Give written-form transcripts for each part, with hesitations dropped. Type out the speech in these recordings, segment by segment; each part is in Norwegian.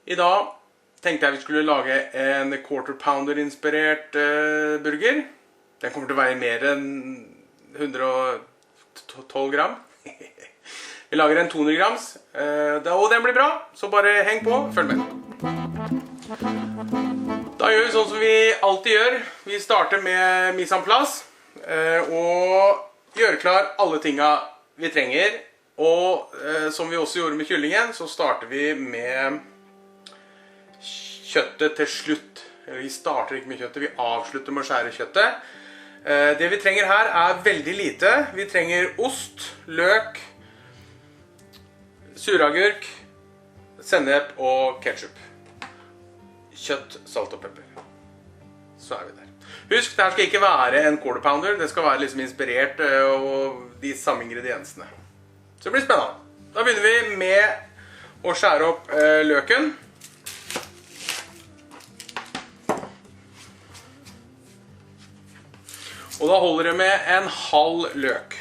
I dag tenkte jeg vi skulle lage en quarter pounder inspirert burger. Den kommer til å veie mer enn 112 gram. Vi lager en 200 grams, og den blir bra, så bare heng på, følg med. Da gjør vi sånn som vi alltid gjør. Vi starter med mise en place, og gjør klar alle tingene vi trenger. Og som vi også gjorde med kyllingen, så starter vi med kjøttet til slutt. Vi starter ikke med kjøttet, vi avslutter med å skjære kjøttet. Det vi trenger her er veldig lite. Vi trenger ost, løk, suragurk, sennep og ketchup. Kjøtt, salt og pepper. Så er vi der. Husk, det her skal ikke være en quarter pounder. Det skal være liksom inspirert og de samme ingrediensene. Så det blir spennende. Da begynner vi med å skjære opp løken. Og da holder det med en halv løk.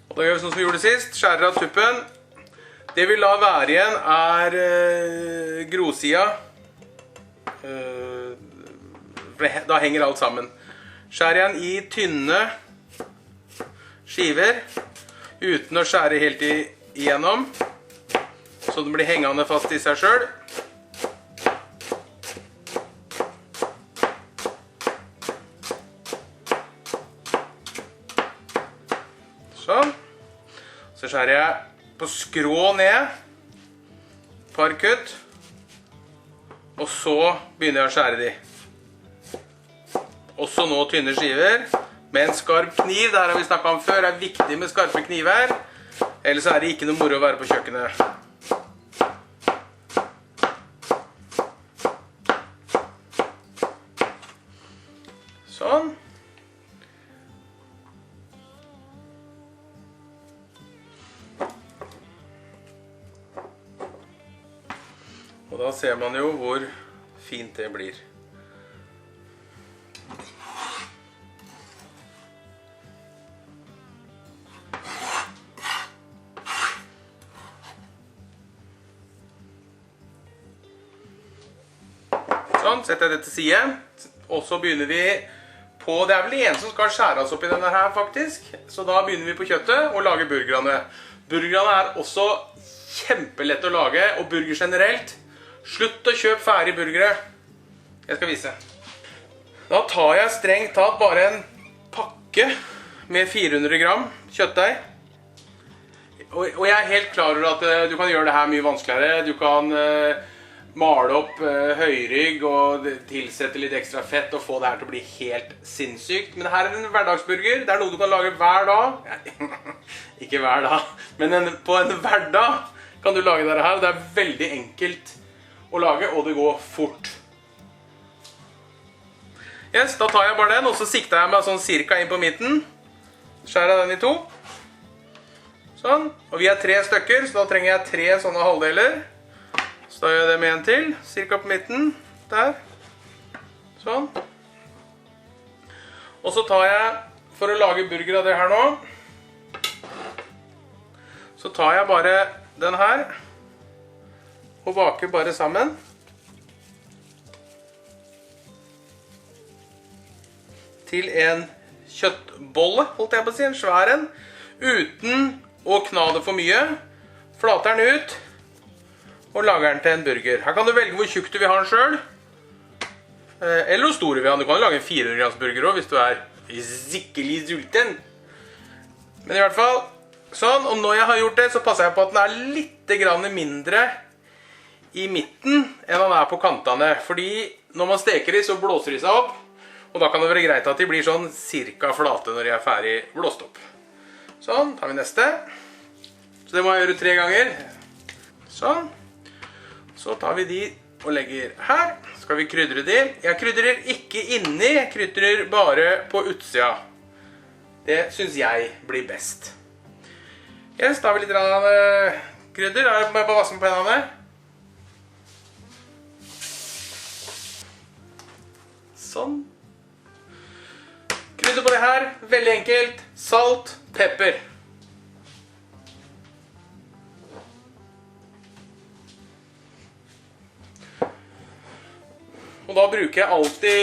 Og da gjør vi sånn som vi gjorde sist. Skjærer av tuppen. Det vi lar være igjen er grosida. Da henger alt sammen. Skjær igjen i tynne skiver, uten å skjære helt igjennom, så den blir hengende fast i seg selv. Sånn. Så skjærer jeg på skrå ned, par kutt, og så begynner jeg å skjære de. Også nå tynne skiver, med en skarp kniv, det her har vi snakket om før, er viktig med skarpe kniver, ellers er det ikke noe moro å være på kjøkkenet. Sånn. Og da ser man jo hvor fint det blir. Sånn, setter jeg det til side. Og så begynner vi på, det er vel det ene som skal skjæres opp i denne her faktisk. Så da begynner vi på kjøttet og lager burgerne. Burgerne er også kjempelett å lage, og burger generelt. Slutt å kjøpe ferdig burgere. Jeg skal vise. Da tar jeg strengt tatt bare en pakke med 400 gram kjøttdeig. Og jeg er helt klar over at du kan gjøre det her mye vanskeligere. Du kan male opp høyrygg og tilsette litt ekstra fett og få det her til å bli helt sinnssykt. Men det her er en hverdagsburger. Det er noe du kan lage hver dag. Ikke hver dag, men på en hverdag kan du lage dette her. Det er veldig enkelt å lage, og det går fort. Yes, da tar jeg bare den, og så sikter jeg meg sånn cirka inn på midten. Skjærer jeg den i to. Sånn. Og vi er 3 stykker, så da trenger jeg 3 sånne halvdeler. Så da gjør jeg det med en til, cirka på midten. Der. Sånn. Og så tar jeg, for å lage burger av det her nå, så tar jeg bare den her, og baker bare sammen. Til en kjøttbolle, holdt jeg på å si, en svær en, uten å kna det for mye. Flater den ut, og lager den til en burger. Her kan du velge hvor tjukk du vil ha den selv, eller hvor stor du vil ha den. Du kan lage en 400 grams burger også, hvis du er skikkelig sulten. Men i hvert fall, sånn, og når jeg har gjort det, så passer jeg på at den er litt grann mindre i midten enn den er på kantene, fordi når man steker de så blåser de seg opp, og da kan det være greit at de blir sånn cirka flate når de er ferdig blåst opp. Sånn, tar vi neste. Så det må jeg gjøre 3 ganger. Sånn. Så tar vi de og legger her. Så skal vi krydre de. Jeg krydrer ikke inni, jeg krydrer bare på utsida. Det synes jeg blir best. Yes, da har vi litt krydder. Da må jeg bare vaske med på hendene. Sånn. Krydder på det her, veldig enkelt. Salt, pepper. Og da bruker jeg alltid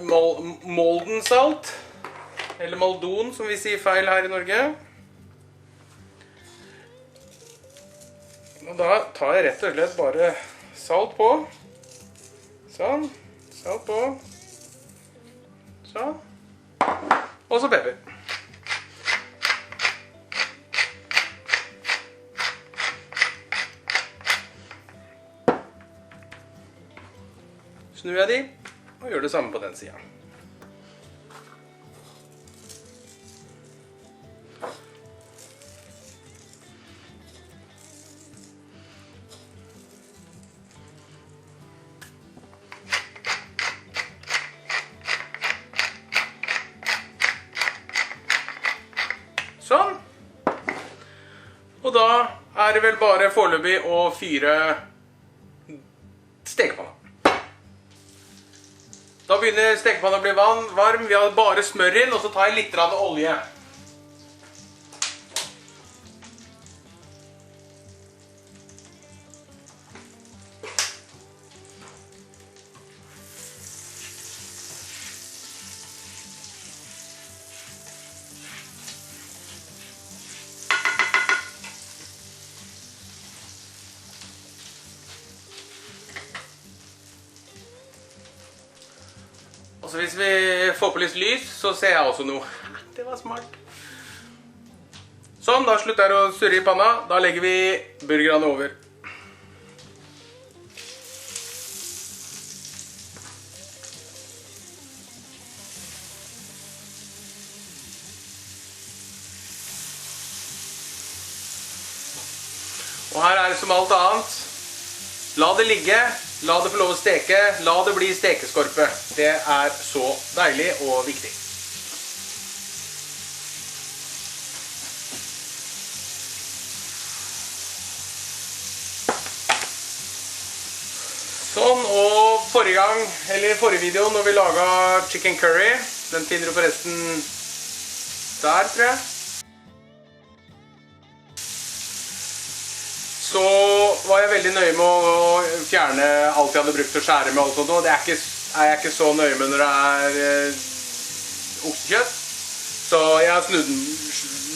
Molden salt, eller Maldon som vi sier feil her i Norge. Og da tar jeg rett og slett bare salt på. Sånn, salt på. Sånn. Og så pepper. Snur jeg de, og gjør det samme på den siden. Sånn. Og da er det vel bare foreløpig å fyre stekepanna. Da begynner stekepanna å bli varm. Vi har bare smør inn, og så tar jeg litt olje. Og så hvis vi får på litt lys, så ser jeg også noe. Det var smart. Sånn, da slutter jeg å surre i panna. Da legger vi burgerne over. Og her er det som alt annet. La det ligge. La det få lov å steke, la det bli stekeskorpe. Det er så deilig og viktig. Sånn, og forrige video når vi laget chicken curry, den finner du forresten der, tror jeg. Så var jeg veldig nøye med å fjerne alt jeg hadde brukt å skjære med og alt sånt, og det er jeg ikke så nøye med når det er oksekjøtt. Så jeg har snudd den,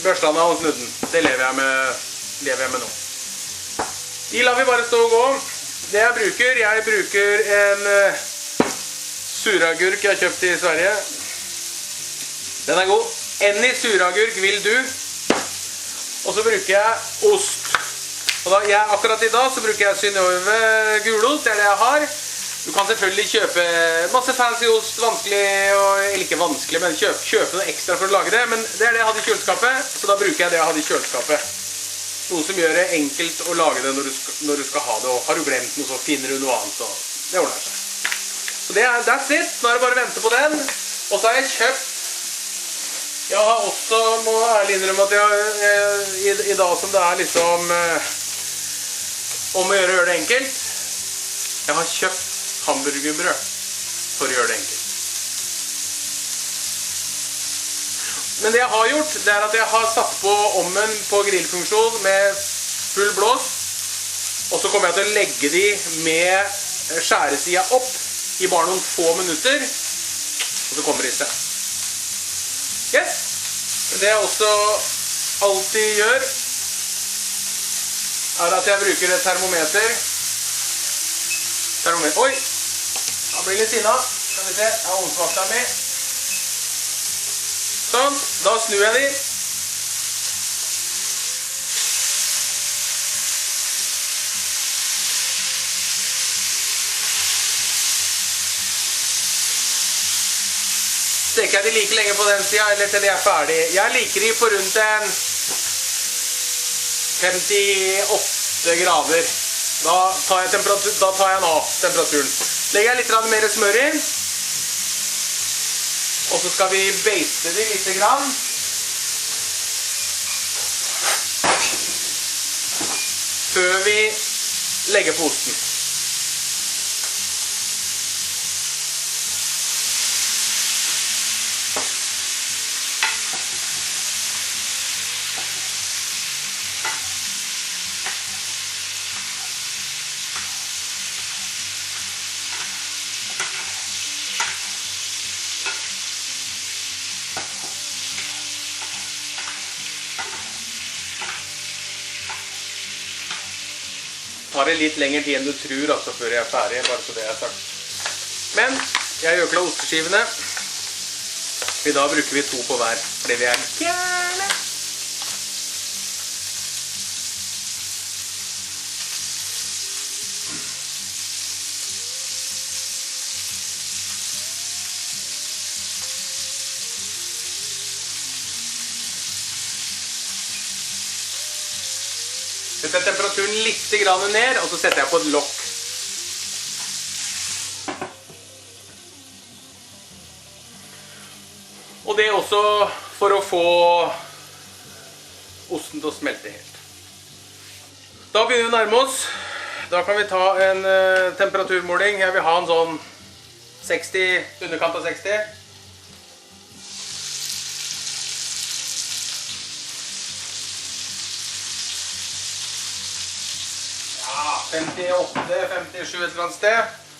børstet den og snudd den. Det lever jeg med nå. De lar vi bare stå og gå. Det jeg bruker en suragurk jeg har kjøpt i Sverige. Den er god. Any suragurk vil du. Og så bruker jeg ost. Og akkurat i dag så bruker jeg Synnøve gulost, det er det jeg har. Du kan selvfølgelig kjøpe masse fancy ost, eller ikke vanskelig, men kjøpe noe ekstra for å lage det. Men det er det jeg hadde i kjøleskapet, så da bruker jeg det jeg hadde i kjøleskapet. Noe som gjør det enkelt å lage det når du skal ha det, og har du glemt noe så finner du noe annet, så det ordner seg. Så that's it, nå er det bare å vente på den. Og så har jeg kjøpt. Jeg har også, må ærlig innrømme at i dag som det er liksom om å gjøre det enkelt. Jeg har kjøpt hamburgerbrød for å gjøre det enkelt. Men det jeg har gjort, det er at jeg har satt på ovnen på grillfunksjon med full blås. Og så kommer jeg til å legge de med skjæresida opp i bare noen få minutter. Og så kommer de seg. Yes! Det jeg også alltid gjør, er at jeg bruker et termometer. Oi! Da blir det litt sinna. Skal vi se, jeg har ovnsvakta mi. Sånn, da snur jeg de. Steker jeg de like lenge på den siden, eller til de er ferdige. Jeg liker de på rundt en 58 grader. Da tar jeg den av temperaturen. Legger jeg litt mer smør i. Og så skal vi baste de litt grann. Før vi legger på osten. tar det litt lengre tid enn du tror, altså, før jeg er ferdig, bare så det er sagt. Men jeg gjør klar osteskivene. I dag bruker vi 2 på hver, fordi vi er gærne. Setter temperaturen litt ned, og så setter jeg på et lokk. Og det er også for å få osten til å smelte helt. Da begynner vi å nærme oss. Da kan vi ta en temperaturmåling. Jeg vil ha en sånn 60, underkant av 60. Ja, 58, 57 et eller annet sted.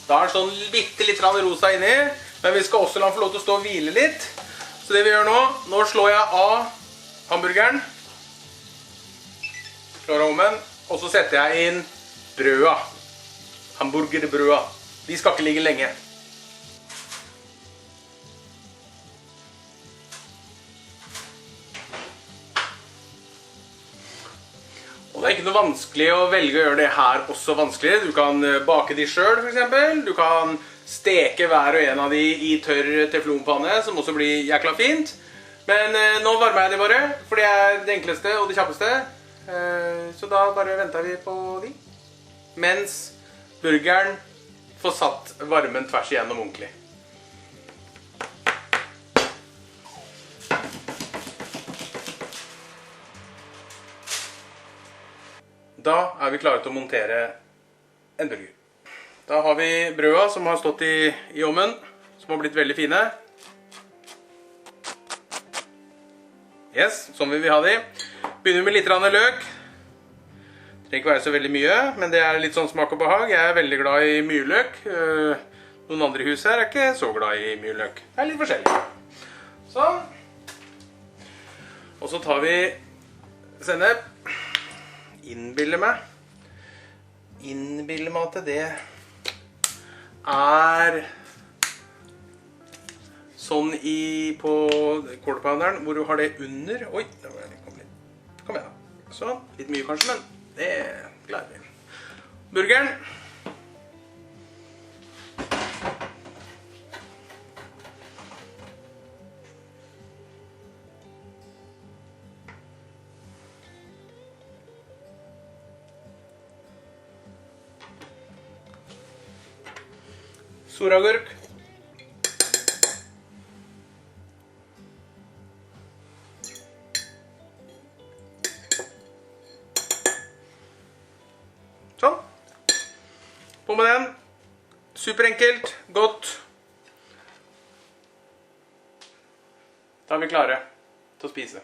Da er den sånn litt rosa inni, men vi skal også la den få lov til å stå og hvile litt. Så det vi gjør nå slår jeg av hamburgeren, slår av ovnen, og så setter jeg inn brøda, hamburgerbrøda. De skal ikke ligge lenge. Og det er ikke noe vanskelig å velge å gjøre det her også vanskeligere. Du kan bake de selv, for eksempel. Du kan steke hver og en av de i tørr teflonpanne, som også blir jækla fint. Men nå varmer jeg de bare, for det er det enkleste og det kjappeste. Så da bare venter vi på de. Mens burgeren får satt varmen tvers igjennom ordentlig. Da er vi klare til å montere en burger. Da har vi brøda som har stått i ovnen, som har blitt veldig fine. Yes, sånn vil vi ha de. Begynner med litt løk. Det trenger ikke være så veldig mye, men det er litt sånn smak og behag. Jeg er veldig glad i myrløk. Noen andre i huset her er ikke så glad i myrløk. Det er litt forskjellig. Sånn. Og så tar vi sennep. Innbiller meg at det er sånn på quarter pounderen, hvor du har det under. Oi, da var det kommet litt. Kom igjen da. Sånn, litt mye kanskje, men det klarer vi. Burgeren. Suragurk. Sånn. På med den. Superenkelt, godt. Da er vi klare til å spise.